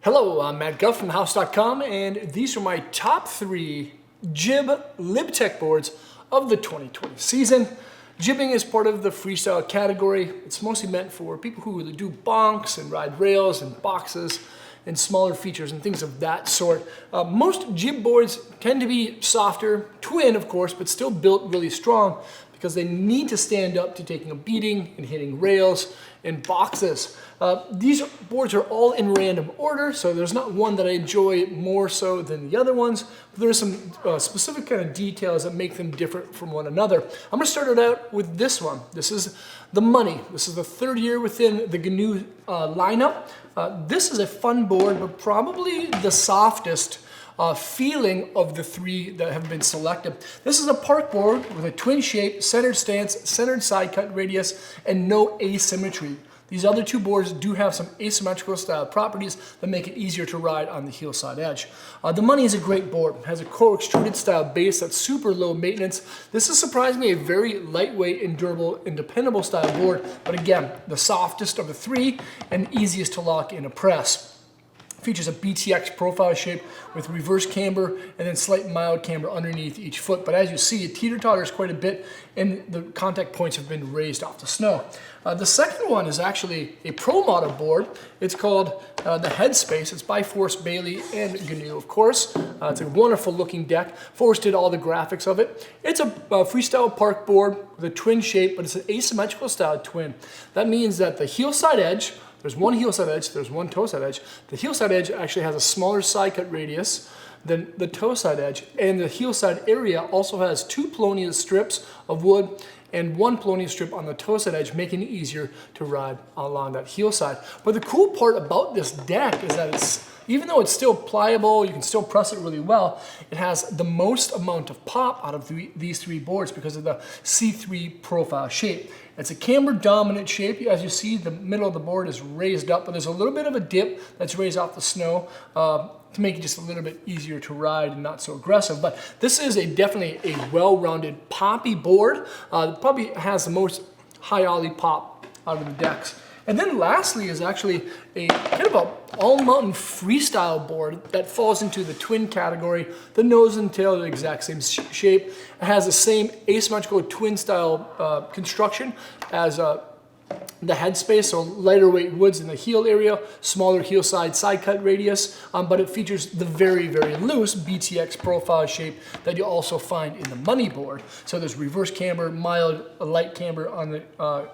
Hello, I'm Matt Guff from thehouse.com, and these are my top 3 Jib LibTech boards of the 2020 season. Jibbing is part of the freestyle category. It's mostly meant for people who do bonks and ride rails and boxes and smaller features and things of that sort. Most Jib boards tend to be softer, twin of course, but still built really strong because they need to stand up to taking a beating and hitting rails and boxes. These boards are all in random order, so there's not one that I enjoy more so than the other ones, but there's some specific kind of details that make them different from one another. I'm gonna start it out with this one. This is the Money. This is the 3rd year within the Gnu lineup. This is a fun board, but probably the softest feeling of the 3 that have been selected. This is a park board with a twin shape, centered stance, centered side cut radius, and no asymmetry. These other 2 boards do have some asymmetrical style properties that make it easier to ride on the heel side edge. The Money is a great board. It has a co-extruded style base that's super low maintenance. This is surprisingly a very lightweight and durable and dependable style board, but again, the softest of the 3 and easiest to lock in a press. Features a BTX profile shape with reverse camber and then slight mild camber underneath each foot. But as you see, it teeter-totters quite a bit and the contact points have been raised off the snow. The second one is actually a pro model board. It's called the Headspace. It's by Forrest Bailey and GNU, of course. It's a wonderful looking deck. Forrest did all the graphics of it. It's a freestyle park board with a twin shape, but it's an asymmetrical style twin. That means that the heel side edge, there's one heel side edge, there's one toe side edge. The heel side edge actually has a smaller side cut radius than the toe side edge, and the heel side area also has 2 polonius strips of wood and 1 polonius strip on the toe side edge, making it easier to ride along that heel side. But the cool part about this deck is that even though it's still pliable, you can still press it really well, it has the most amount of pop out of these 3 boards because of the C3 profile shape. It's a camber dominant shape. As you see, the middle of the board is raised up, but there's a little bit of a dip that's raised off the snow to make it just a little bit easier to ride and not so aggressive. But this is definitely a well-rounded poppy board. It probably has the most high ollie pop out of the decks. And then lastly is actually a kind of a all-mountain freestyle board that falls into the twin category. The nose and tail are the exact same shape. It has the same asymmetrical twin style construction as the Headspace, so lighter weight woods in the heel area, smaller heel side cut radius, but it features the very, very loose BTX profile shape that you also find in the Money board. So there's reverse camber, mild light camber on the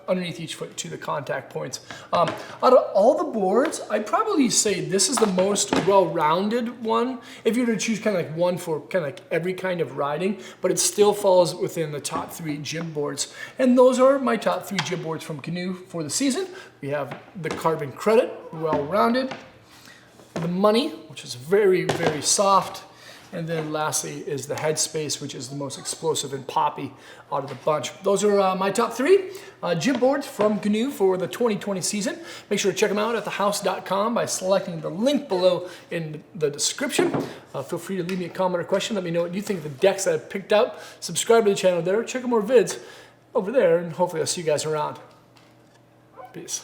underneath each foot to the contact points. Out of all the boards, I'd probably say this is the most well-rounded one. If you were to choose kind of like one for kind of like every kind of riding, but it still falls within the top 3 Jib boards. And those are my top 3 Jib boards from GNU for the season. We have the Carbon Credit, well-rounded, the Money, which is very, very soft, and then lastly is the Headspace, which is the most explosive and poppy out of the bunch. Those are my top 3 Jib boards from GNU for the 2020 season. Make sure to check them out at thehouse.com by selecting the link below in the description. Feel free to leave me a comment or question. Let me know what you think of the decks that I've picked out. Subscribe to the channel there. Check out more vids over there, and hopefully I'll see you guys around. Peace.